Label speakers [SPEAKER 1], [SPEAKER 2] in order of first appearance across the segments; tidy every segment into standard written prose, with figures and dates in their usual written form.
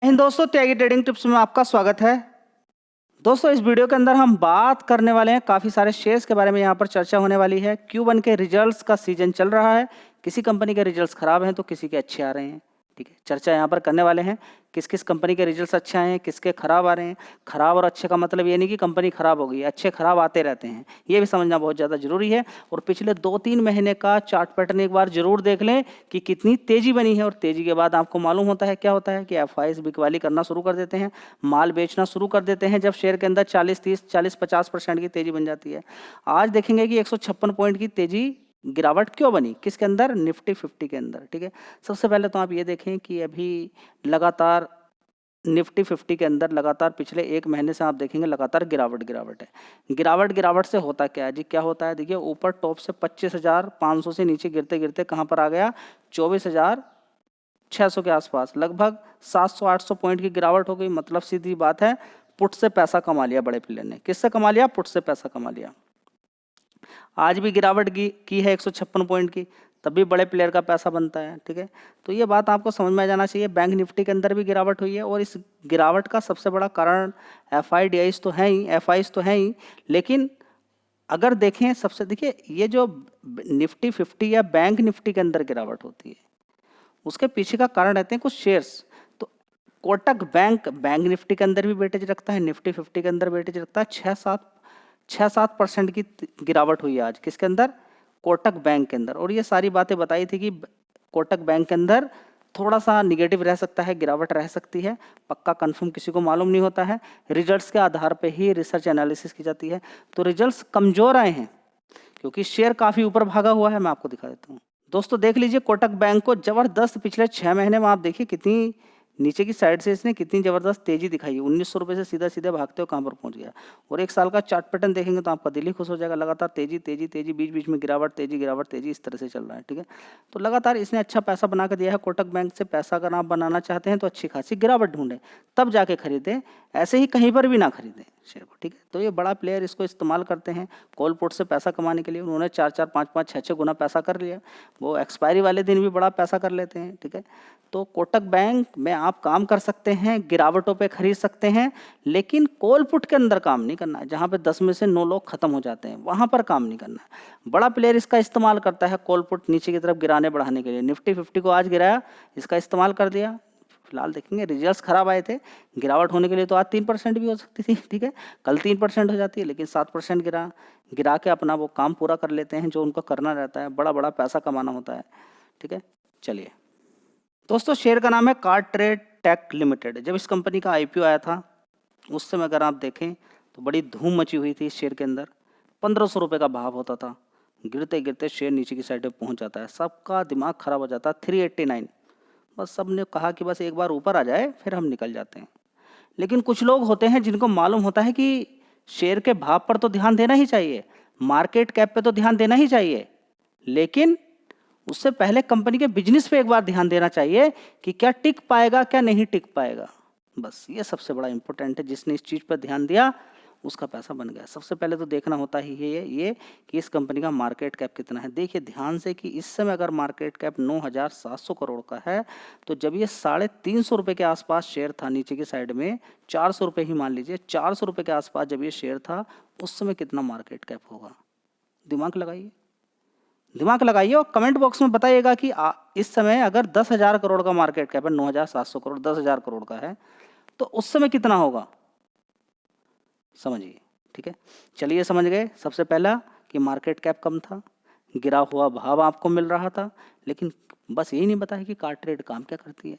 [SPEAKER 1] हिंद दोस्तों, त्यागी trading tips में आपका स्वागत है। दोस्तों, इस वीडियो के अंदर हम बात करने वाले हैं काफ़ी सारे शेयर्स के बारे में। यहाँ पर चर्चा होने वाली है। Q1 के रिजल्ट्स का सीजन चल रहा है। किसी कंपनी के रिजल्ट्स खराब हैं तो किसी के अच्छे आ रहे हैं। ठीक है, चर्चा यहाँ पर करने वाले हैं किस किस कंपनी के रिजल्ट्स अच्छे आए हैं, किसके खराब आ रहे हैं। खराब और अच्छे का मतलब ये नहीं कि कंपनी खराब हो गई, अच्छे खराब आते रहते हैं, ये भी समझना बहुत ज़्यादा जरूरी है। और पिछले 2-3 महीने का चार्ट पैटर्न एक बार जरूर देख लें कि कितनी तेजी बनी है। और तेजी के बाद आपको मालूम होता है क्या होता है कि एफआईज बिकवाली करना शुरू कर देते हैं, माल बेचना शुरू कर देते हैं जब शेयर के अंदर 40-30, 40-50% की तेजी बन जाती है। आज देखेंगे कि 156 पॉइंट की तेजी गिरावट क्यों बनी, किसके अंदर, निफ्टी 50 के अंदर। ठीक है, सबसे पहले तो आप ये देखें कि अभी लगातार निफ्टी 50 के अंदर लगातार पिछले 1 महीने से आप देखेंगे लगातार गिरावट है। गिरावट से होता क्या है जी, क्या होता है देखिए, ऊपर टॉप से 25,500 से नीचे गिरते गिरते कहाँ पर आ गया, 24,600 के आसपास, लगभग 700-800 पॉइंट की गिरावट हो गई। मतलब सीधी बात है, पुट से पैसा कमा लिया बड़े प्लेयर ने। किससे कमा लिया? पुट से पैसा कमा लिया। आज भी गिरावट की है 156 पॉइंट की, तब भी बड़े प्लेयर का पैसा बनता है। ठीक है, तो ये बात आपको समझ में आ जाना चाहिए। बैंक निफ्टी के अंदर भी गिरावट हुई है और इस गिरावट का सबसे बड़ा कारण एफआईडीआईज तो है ही, एफआईज तो है ही, लेकिन अगर देखें सबसे, देखिए ये जो निफ्टी 50 या बैंक निफ्टी के अंदर गिरावट होती है उसके पीछे का कारण रहते हैं कुछ शेयर्स। तो कोटक बैंक निफ्टी के अंदर भी वेटेज रखता है, निफ्टी 50 के अंदर वेटेज रखता है। 6-7% की गिरावट हुई है आज, किसके अंदर? कोटक बैंक के अंदर। और ये सारी बातें बताई थी कि कोटक बैंक के अंदर थोड़ा सा निगेटिव रह सकता है, गिरावट रह सकती है, पक्का कंफर्म किसी को मालूम नहीं होता है। रिजल्ट्स के आधार पे ही रिसर्च एनालिसिस की जाती है। तो रिजल्ट्स कमजोर आए हैं क्योंकि शेयर काफी ऊपर भागा हुआ है। मैं आपको दिखा देता हूँ। दोस्तों देख लीजिए, कोटक बैंक को जबरदस्त पिछले 6 महीने में आप देखिए कितनी नीचे की साइड से इसने कितनी जबरदस्त तेजी दिखाई है। 1900 रुपये से सीधा सीधे भागते हो कहाँ पर पहुंच गया। और 1 साल का चार्ट पैटर्न देखेंगे तो आपका दिल ही खुश हो जाएगा। लगातार तेजी तेजी तेजी, बीच बीच में गिरावट, तेजी, इस तरह से चल रहा है। ठीक है, तो लगातार इसने अच्छा पैसा बना कर दिया है। कोटक बैंक से पैसा अगर आप बनाना चाहते हैं तो अच्छी खासी गिरावट ढूंढें, तब जाके खरीदें, ऐसे ही कहीं पर भी ना खरीदें शेयर को। ठीक है, तो ये बड़ा प्लेयर इसको इस्तेमाल करते हैं कॉल पुट से पैसा कमाने के लिए। उन्होंने 4-4, 5-5, 6-6 गुना पैसा कर लिया। वो एक्सपायरी वाले दिन भी बड़ा पैसा कर लेते हैं। ठीक है, तो कोटक बैंक में आप काम कर सकते हैं, गिरावटों पे खरीद सकते हैं, लेकिन कॉल पुट के अंदर काम नहीं करना है। जहाँ पे 10 में से 9 लोग खत्म हो जाते हैं वहाँ पर काम नहीं करना है। बड़ा प्लेयर इसका इस्तेमाल करता है कॉल पुट नीचे की तरफ गिराने बढ़ाने के लिए। निफ्टी 50 को आज गिराया, इसका इस्तेमाल कर दिया। फिलहाल देखेंगे रिजल्ट्स खराब आए थे, गिरावट होने के लिए तो आज 3% भी हो सकती थी। ठीक है, कल 3% हो जाती है, लेकिन 7% गिरा के अपना वो काम पूरा कर लेते हैं जो उनको करना रहता है। बड़ा बड़ा पैसा कमाना होता है। ठीक है, चलिए दोस्तों, शेयर का नाम है कार्ट्रेड टेक लिमिटेड। जब इस कंपनी का आईपीओ आया था उस समय अगर आप देखें तो बड़ी धूम मची हुई थी इस शेयर के अंदर। 1500 रुपये का भाव होता था, गिरते गिरते शेयर नीचे की साइड पे पहुंच जाता है, सबका दिमाग खराब हो जाता है। 389, बस सब ने कहा कि बस एक बार ऊपर आ जाए फिर हम निकल जाते हैं। लेकिन कुछ लोग होते हैं जिनको मालूम होता है कि शेयर के भाव पर तो ध्यान देना ही चाहिए, मार्केट कैप पे तो ध्यान देना ही चाहिए, लेकिन उससे पहले कंपनी के बिजनेस पे एक बार ध्यान देना चाहिए कि क्या टिक पाएगा, क्या नहीं टिक पाएगा। बस ये सबसे बड़ा इंपॉर्टेंट है। जिसने इस चीज़ पर ध्यान दिया उसका पैसा बन गया। सबसे पहले तो देखना होता ही है ये कि इस कंपनी का मार्केट कैप कितना है। देखिए ध्यान से कि इस समय अगर मार्केट कैप 9,700 करोड़ का है, तो जब ये 350 रुपये के आसपास शेयर था नीचे की साइड में, 400 रुपये ही मान लीजिए, 400 रुपये के आसपास जब ये शेयर था, उस समय कितना मार्केट कैप होगा? दिमाग लगाइए, दिमाग लगाइए और कमेंट बॉक्स में बताइएगा कि इस समय अगर 10,000 करोड़ का मार्केट कैप है, 9,700 करोड़ 10,000 करोड़ का है, तो उस समय कितना होगा, समझिए। ठीक है, चलिए समझ गए। सबसे पहला कि मार्केट कैप कम था, गिरा हुआ भाव आपको मिल रहा था, लेकिन बस यही नहीं बताया कि कार्ट्रेड काम क्या करती है।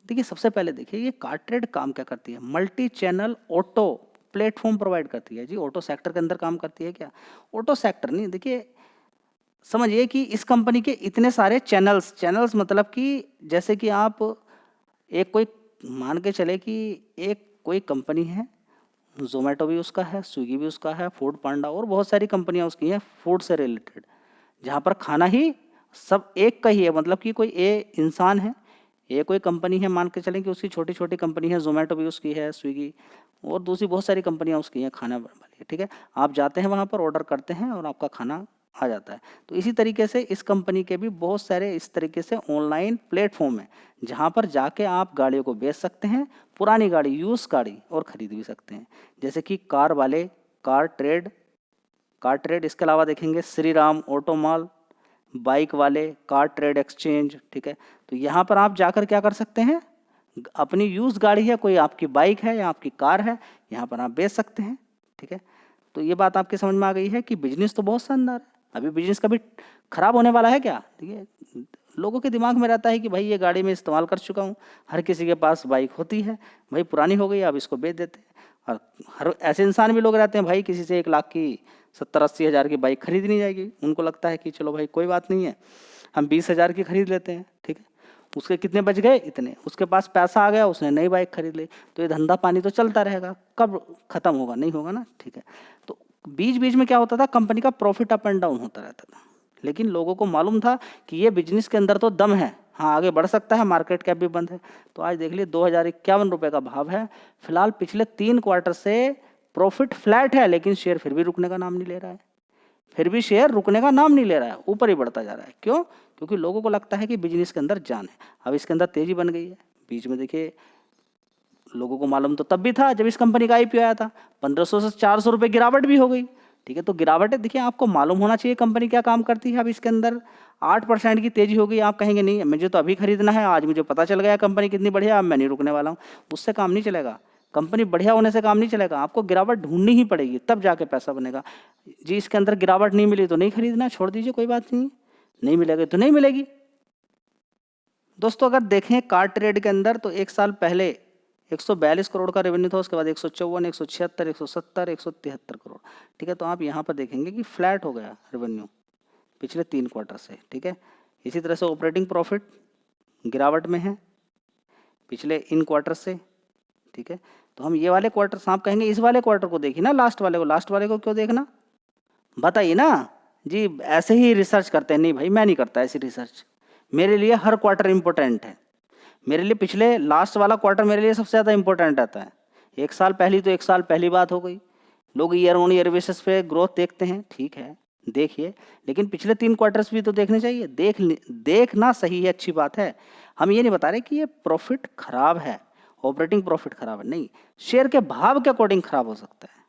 [SPEAKER 1] देखिए सबसे पहले देखिए ये कार्ट्रेड काम क्या करती है। Multi channel auto platform provide करती है जी। ऑटो सेक्टर के अंदर काम करती है क्या? ऑटो सेक्टर नहीं, देखिए समझिए कि इस कंपनी के इतने सारे चैनल्स मतलब कि जैसे कि आप एक कोई मान के चले कि एक कोई कंपनी है, जोमेटो भी उसका है, स्विगी भी उसका है, फूड पांडा और बहुत सारी कंपनियां उसकी हैं फूड से रिलेटेड, जहाँ पर खाना ही सब एक का ही है। मतलब कि कोई इंसान है, ये कोई कंपनी है, मान के चलें कि उसकी छोटी छोटी कंपनी है, जोमेटो भी उसकी है, स्विगी और दूसरी बहुत सारी कंपनियां उसकी हैं खाना वाली। ठीक है, आप जाते हैं वहाँ पर, ऑर्डर करते हैं और आपका खाना आ जाता है। तो इसी तरीके से इस कंपनी के भी बहुत सारे इस तरीके से ऑनलाइन प्लेटफॉर्म है जहाँ पर जाके आप गाड़ियों को बेच सकते हैं, पुरानी गाड़ी, यूज गाड़ी, और खरीद भी सकते हैं। जैसे कि कार वाले कार ट्रेड, इसके अलावा देखेंगे Shri Ram auto mall, bike वाले कार ट्रेड एक्सचेंज, ठीक है। तो यहाँ पर आप जाकर क्या कर सकते हैं, अपनी यूज गाड़ी है, कोई आपकी बाइक है या आपकी कार है, यहाँ पर आप बेच सकते हैं, ठीक है। तो ये बात आपके समझ में आ गई है कि बिजनेस तो बहुत शानदार है। अभी बिजनेस कभी खराब होने वाला है क्या? ठीक है, लोगों के दिमाग में रहता है कि भाई ये गाड़ी मैं इस्तेमाल कर चुका हूँ, हर किसी के पास बाइक होती है, भाई पुरानी हो गई अब इसको बेच देते हैं। और हर ऐसे इंसान भी लोग रहते हैं, भाई किसी से 1 लाख की 70-80 हज़ार की बाइक खरीद नहीं जाएगी, उनको लगता है कि चलो भाई कोई बात नहीं है, हम 20 हज़ार की खरीद लेते हैं, ठीक है। उसके कितने बच गए? इतने, उसके पास पैसा आ गया, उसने नई बाइक खरीद ली। तो ये धंधा पानी तो चलता रहेगा, कब खत्म होगा? नहीं होगा ना, ठीक है। तो बीच बीच में क्या होता था, कंपनी का प्रॉफिट अप एंड डाउन होता रहता था, लेकिन लोगों को मालूम था कि ये बिजनेस के अंदर तो दम है, हाँ आगे बढ़ सकता है, मार्केट कैप भी बंद है। तो आज देख लिए 2051 रुपये का भाव है। फिलहाल पिछले 3 क्वार्टर से प्रॉफिट फ्लैट है, लेकिन शेयर फिर भी रुकने का नाम नहीं ले रहा है, फिर भी शेयर रुकने का नाम नहीं ले रहा है, ऊपर ही बढ़ता जा रहा है। क्यों? क्योंकि लोगों को लगता है कि बिजनेस के अंदर जान है। अब इसके अंदर तेजी बन गई है। बीच में देखिए लोगों को मालूम तो तब भी था जब इस कंपनी का आईपीओ आया था, 1500 से 400 रुपये गिरावट भी हो गई, ठीक है। तो गिरावट है, देखिए आपको मालूम होना चाहिए कंपनी क्या काम करती है। अब इसके अंदर 8% की तेजी हो गई, आप कहेंगे नहीं मुझे तो अभी खरीदना है, आज मुझे पता चल गया कंपनी कितनी बढ़िया, अब मैं नहीं रुकने वाला हूँ। उससे काम नहीं चलेगा, कंपनी बढ़िया होने से काम नहीं चलेगा, आपको गिरावट ढूंढनी ही पड़ेगी, तब जाके पैसा बनेगा। जी इसके अंदर गिरावट नहीं मिली तो नहीं खरीदना, छोड़ दीजिए, कोई बात नहीं, नहीं मिलेगी तो नहीं मिलेगी। दोस्तों अगर देखें कार ट्रेड के अंदर तो 1 साल पहले 142 करोड़ का रेवेन्यू था, उसके बाद 154, 176, 170, 173 करोड़, ठीक है। तो आप यहाँ पर देखेंगे कि फ्लैट हो गया रेवेन्यू पिछले 3 क्वार्टर से, ठीक है। इसी तरह से ऑपरेटिंग प्रॉफिट गिरावट में है पिछले इन क्वार्टर से, ठीक है। तो हम ये वाले क्वार्टर, आप कहेंगे इस वाले क्वार्टर को देखिए ना, लास्ट वाले को, लास्ट वाले को क्यों देखना, बताइए ना जी। ऐसे ही रिसर्च करते हैं? नहीं भाई, मैं नहीं करता ऐसी रिसर्च, मेरे लिए हर क्वार्टर इंपॉर्टेंट है। मेरे लिए पिछले लास्ट वाला क्वार्टर मेरे लिए सबसे ज़्यादा इंपॉर्टेंट रहता है। 1 साल पहली तो 1 साल पहली बात हो गई, लोग ईयर ऑन ईयर बेसिस पे ग्रोथ देखते हैं, ठीक है देखिए, लेकिन पिछले 3 क्वार्टर्स भी तो देखने चाहिए। देखना सही है, अच्छी बात है। हम ये नहीं बता रहे कि ये प्रॉफिट खराब है, ऑपरेटिंग प्रॉफिट खराब है, नहीं, शेयर के भाव के अकॉर्डिंग खराब हो सकता है,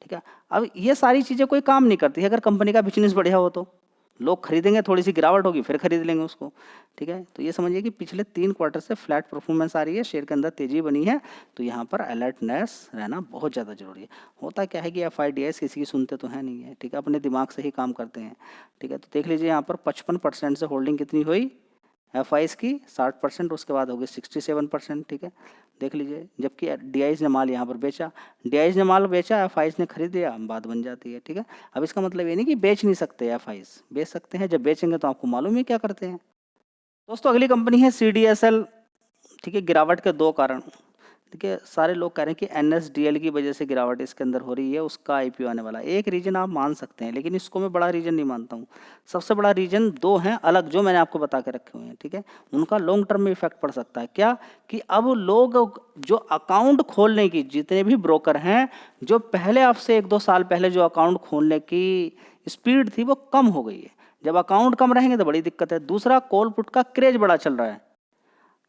[SPEAKER 1] ठीक है। अब ये सारी चीज़ें कोई काम नहीं करती है। अगर कंपनी का बिजनेस बढ़िया हो तो लोग खरीदेंगे, थोड़ी सी गिरावट होगी फिर खरीद लेंगे उसको, ठीक है। तो ये समझिए कि पिछले 3 क्वार्टर से फ्लैट परफॉर्मेंस आ रही है, शेयर के अंदर तेजी बनी है, तो यहाँ पर अलर्टनेस रहना बहुत ज़्यादा जरूरी है। होता क्या है कि FIDS किसी की सुनते तो है नहीं है, ठीक है, अपने दिमाग से ही काम करते हैं, ठीक है। तो देख लीजिए यहाँ पर 55% से होल्डिंग कितनी हुई FIs की, 60%, उसके बाद हो गई 67%, ठीक है, देख लीजिए। जबकि DIs ने माल यहाँ पर बेचा, DIs ने माल बेचा, FIs ने खरीद लिया, बात बन जाती है, ठीक है। अब इसका मतलब ये नहीं कि बेच नहीं सकते, FIs बेच सकते हैं, जब बेचेंगे तो आपको मालूम है क्या करते हैं। दोस्तों अगली कंपनी है CDSL, ठीक है। गिरावट के 2 कारण, देखिए सारे लोग कह रहे हैं कि NSDL की वजह से गिरावट इसके अंदर हो रही है, उसका IPO आने वाला है। एक रीजन आप मान सकते हैं, लेकिन इसको मैं बड़ा रीजन नहीं मानता हूँ। सबसे बड़ा रीजन 2 हैं अलग, जो मैंने आपको बता के रखे हुए हैं, ठीक है। उनका लॉन्ग टर्म में इफेक्ट पड़ सकता है। क्या? कि अब लोग जो अकाउंट खोलने की, जितने भी ब्रोकर हैं, जो पहले आपसे 1-2 साल पहले जो अकाउंट खोलने की स्पीड थी वो कम हो गई है। जब अकाउंट कम रहेंगे तो बड़ी दिक्कत है। दूसरा, कॉल पुट का क्रेज बड़ा चल रहा है,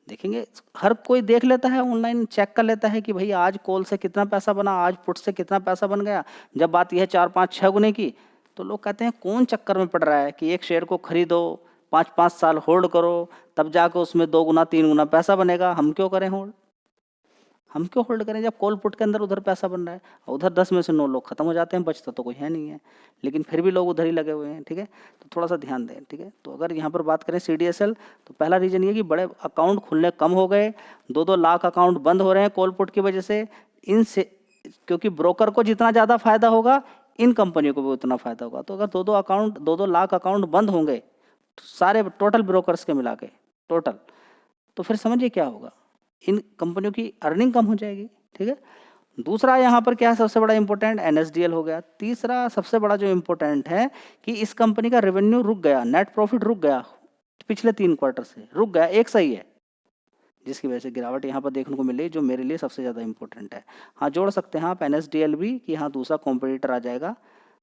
[SPEAKER 1] देखेंगे हर कोई देख लेता है, ऑनलाइन चेक कर लेता है कि भाई आज कॉल से कितना पैसा बना, आज पुट से कितना पैसा बन गया। जब बात यह है 4-5-6 गुने की, तो लोग कहते हैं कौन चक्कर में पड़ रहा है कि एक शेयर को खरीदो, 5-5 साल होल्ड करो, तब जाकर उसमें 2 गुना 3 गुना पैसा बनेगा। हम क्यों करें होल्ड, हम क्यों होल्ड करें जब कॉल पुट के अंदर उधर पैसा बन रहा है, और उधर 10 में से 9 लोग खत्म हो जाते हैं, बचता तो कोई है नहीं है, लेकिन फिर भी लोग उधर ही लगे हुए हैं, ठीक है। तो थोड़ा सा ध्यान दें, ठीक है। तो अगर यहाँ पर बात करें CDSL, तो पहला रीजन ये कि बड़े अकाउंट खुलने कम हो गए, 2-2 लाख अकाउंट बंद हो रहे हैं कॉल पुट की वजह से। इनसे क्योंकि ब्रोकर को जितना ज़्यादा फायदा होगा, इन कंपनियों को भी उतना फायदा होगा। तो अगर 2-2 लाख अकाउंट बंद होंगे, तो सारे टोटल ब्रोकर्स के मिला के टोटल, तो फिर समझिए क्या होगा, इन कंपनियों की अर्निंग कम हो जाएगी, ठीक है। दूसरा यहाँ पर क्या है सबसे बड़ा इंपॉर्टेंट, NSDL हो गया। तीसरा सबसे बड़ा जो इंपॉर्टेंट है कि इस कंपनी का रेवेन्यू रुक गया, नेट प्रॉफिट रुक गया, पिछले 3 क्वार्टर से रुक गया, एक सही है, जिसकी वजह से गिरावट यहाँ पर देखने को मिली, जो मेरे लिए सबसे ज़्यादा इंपॉर्टेंट है। हाँ जोड़ सकते हैं आप NSDL भी कि हाँ दूसरा कॉम्पिटिटर आ जाएगा,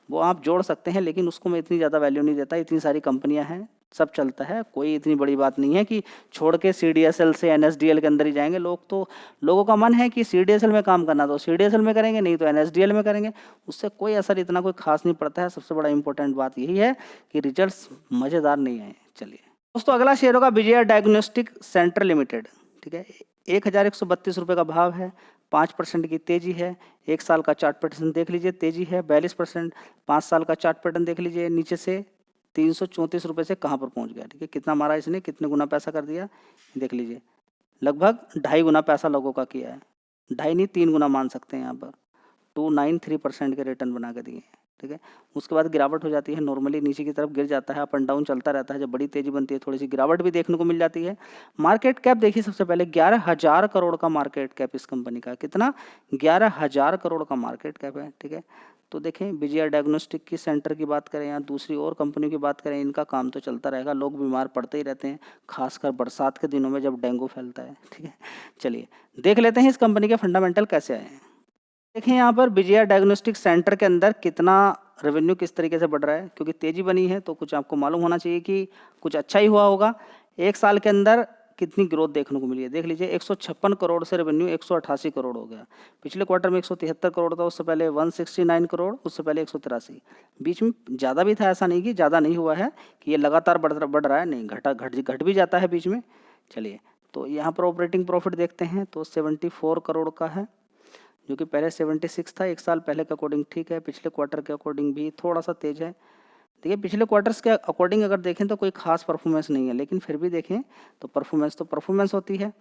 [SPEAKER 1] वो आप जोड़ सकते हैं, लेकिन उसको मैं इतनी ज़्यादा वैल्यू नहीं देता। इतनी सारी कंपनियां हैं, सब चलता है, कोई इतनी बड़ी बात नहीं है कि छोड़ के CDSL से NSDL के अंदर ही जाएंगे। लोगों का मन है कि CDSL में काम करना तो CDSL में करेंगे, नहीं तो NSDL में करेंगे, उससे कोई असर इतना कोई खास नहीं पड़ता है। सबसे बड़ा इंपॉर्टेंट बात यही है कि रिजल्ट्स मज़ेदार नहीं आए। चलिए दोस्तों, अगला शेयर होगा विजया डायग्नोस्टिक सेंटर लिमिटेड। ठीक है, 1132 रुपये का भाव है, 5% की तेजी है। 1 साल का चार्ट पैटर्न देख लीजिए, तेजी है 42%। 5 साल का चार्ट पैटर्न देख लीजिए, नीचे से 334 रुपये से कहाँ पर पहुंच गया। ठीक है, कितना मारा इसने, कितने गुना पैसा कर दिया, देख लीजिए, लगभग 2.5 गुना पैसा लोगों का किया है। 2.5 नहीं, 3 गुना मान सकते हैं यहाँ पर। 293% के रिटर्न बना के दिए। ठीक है, उसके बाद गिरावट हो जाती है, नॉर्मली नीचे की तरफ गिर जाता है, अप एंड डाउन चलता रहता है। जब बड़ी तेजी बनती है, थोड़ी सी गिरावट भी देखने को मिल जाती है। मार्केट कैप देखिए, सबसे पहले 11,000 करोड़ का मार्केट कैप इस कंपनी का। कितना? 11,000 करोड़ का मार्केट कैप है। ठीक है, तो देखें, विजया डायग्नोस्टिक की सेंटर की बात करें या दूसरी और कंपनियों की बात करें, इनका काम तो चलता रहेगा। लोग बीमार पड़ते ही रहते हैं, खासकर बरसात के दिनों में जब डेंगू फैलता है। ठीक है, चलिए देख लेते हैं इस कंपनी के फंडामेंटल कैसे आए हैं। देखें यहाँ पर विजया डायग्नोस्टिक सेंटर के अंदर कितना रेवेन्यू किस तरीके से बढ़ रहा है, क्योंकि तेजी बनी है तो कुछ आपको मालूम होना चाहिए कि कुछ अच्छा ही हुआ होगा। 1 साल के अंदर कितनी ग्रोथ देखने को मिली है, देख लीजिए, 156 करोड़ से रेवेन्यू 188 करोड़ हो गया। पिछले क्वार्टर में 173 करोड़ था, उससे पहले 169 करोड़, उससे पहले 183। बीच में ज़्यादा भी था, ऐसा नहीं कि ज़्यादा नहीं हुआ है कि ये लगातार बढ़ रहा है, नहीं, घट भी जाता है बीच में। चलिए, तो यहाँ पर ऑपरेटिंग प्रॉफिट देखते हैं तो 74 करोड़ का है, जो कि पहले 76 था। 1 साल पहले के अकॉर्डिंग ठीक है, पिछले क्वार्टर के अकॉर्डिंग भी थोड़ा सा तेज है। देखिए, पिछले क्वार्टर्स के अकॉर्डिंग अगर देखें तो कोई खास परफॉर्मेंस नहीं है, लेकिन फिर भी देखें तो परफॉर्मेंस होती है।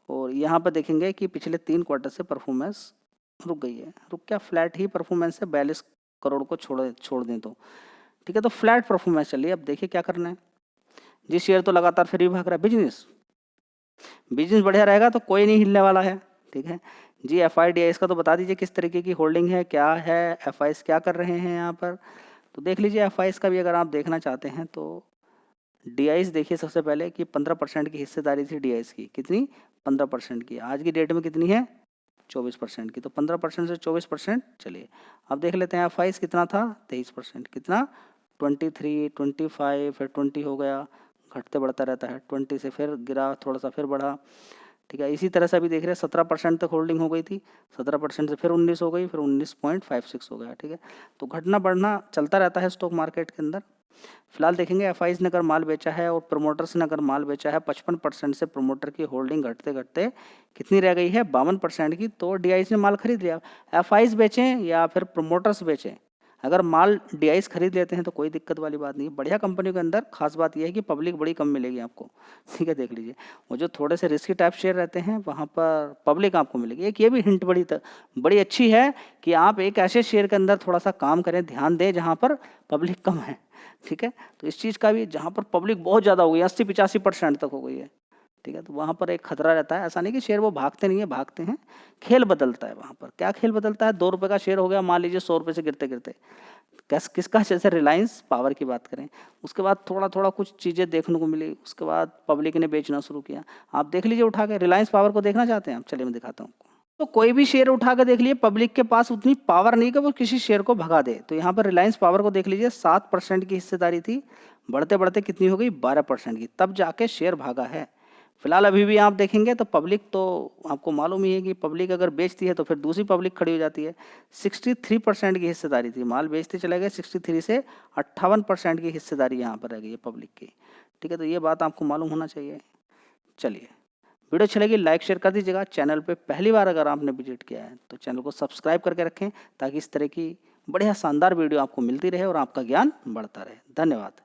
[SPEAKER 1] और यहाँ पर देखेंगे कि पिछले 3 क्वार्टर से परफॉर्मेंस रुक गई है। रुक क्या, फ्लैट ही परफॉर्मेंस है, 42 करोड़ को छोड़ दें तो। ठीक है, तो फ्लैट परफॉर्मेंस चलिए। अब देखिए क्या करना है। जी, शेयर तो लगातार फिर भी भाग रहा है। बिजनेस बढ़िया रहेगा तो कोई नहीं हिलने वाला है। ठीक है जी, FIDIS का तो बता दीजिए किस तरीके की होल्डिंग है, क्या है, FIs क्या कर रहे हैं यहाँ पर। तो देख लीजिए, FIs का भी अगर आप देखना चाहते हैं तो DIs देखिए सबसे पहले कि 15% की हिस्सेदारी थी DIs की। कितनी? 15% की। आज की डेट में कितनी है? 24% की। तो 15% से 24%। चलिए अब देख लेते हैं FIs कितना था? 23%। कितना? 23, 25, फिर 20 हो गया, घटते बढ़ता रहता है। 20 से फिर गिरा, थोड़ा सा फिर बढ़ा। ठीक है, इसी तरह से अभी देख रहे हैं 17% तक होल्डिंग हो गई थी, 17% से फिर 19 हो गई, फिर 19.56 हो गया। ठीक है, तो घटना बढ़ना चलता रहता है स्टॉक मार्केट के अंदर। फिलहाल देखेंगे FIs ने अगर माल बेचा है और प्रमोटर्स ने अगर माल बेचा है, 55% से प्रमोटर की होल्डिंग घटते घटते कितनी रह गई है? 52% की। तो DIs ने माल खरीद लिया। FIs बेचें या फिर प्रमोटर्स बेचें, अगर माल DIs खरीद लेते हैं तो कोई दिक्कत वाली बात नहीं है। बढ़िया कंपनियों के अंदर खास बात यह है कि पब्लिक बड़ी कम मिलेगी आपको। ठीक है, देख लीजिए, वो जो थोड़े से रिस्की टाइप शेयर रहते हैं वहाँ पर पब्लिक आपको मिलेगी। एक ये भी हिंट बड़ी अच्छी है कि आप एक ऐसे शेयर के अंदर थोड़ा सा काम करें, ध्यान दें जहाँ पर पब्लिक कम है। ठीक है, तो इस चीज़ का भी, जहाँ पर पब्लिक बहुत ज़्यादा हो गई, 80-85% तक हो गई है, ठीक है, तो वहाँ पर एक खतरा रहता है। ऐसा नहीं कि शेयर वो भागते नहीं है, भागते हैं, खेल बदलता है वहाँ पर। क्या खेल बदलता है? 2 रुपये का शेयर हो गया, मान लीजिए 100 रुपये से गिरते गिरते, किसका? जैसे रिलायंस पावर की बात करें, उसके बाद थोड़ा थोड़ा कुछ चीज़ें देखने को मिली, उसके बाद पब्लिक ने बेचना शुरू किया। आप देख लीजिए उठा के, रिलायंस पावर को देखना चाहते हैं आप? चलिए मैं दिखाता हूँ आपको। तो कोई भी शेयर उठा के देख लिए, पब्लिक के पास उतनी पावर नहीं कि वो किसी शेयर को भगा दे। तो यहाँ पर रिलायंस पावर को देख लीजिए, 7% की हिस्सेदारी थी, बढ़ते बढ़ते कितनी हो गई? 12% की, तब जाके शेयर भागा है। फिलहाल अभी भी आप देखेंगे तो पब्लिक, तो आपको मालूम ही है कि पब्लिक अगर बेचती है तो फिर दूसरी पब्लिक खड़ी हो जाती है। 63% की हिस्सेदारी थी, माल बेचते चले गए, 63 से 58% की हिस्सेदारी यहाँ पर रह गई है पब्लिक की। ठीक है, तो ये बात आपको मालूम होना चाहिए। चलिए, वीडियो अच्छी लगी लाइक शेयर कर दीजिएगा। चैनल पे पहली बार अगर आपने विजिट किया है तो चैनल को सब्सक्राइब करके रखें, ताकि इस तरह की बढ़िया शानदार वीडियो आपको मिलती रहे और आपका ज्ञान बढ़ता रहे। धन्यवाद।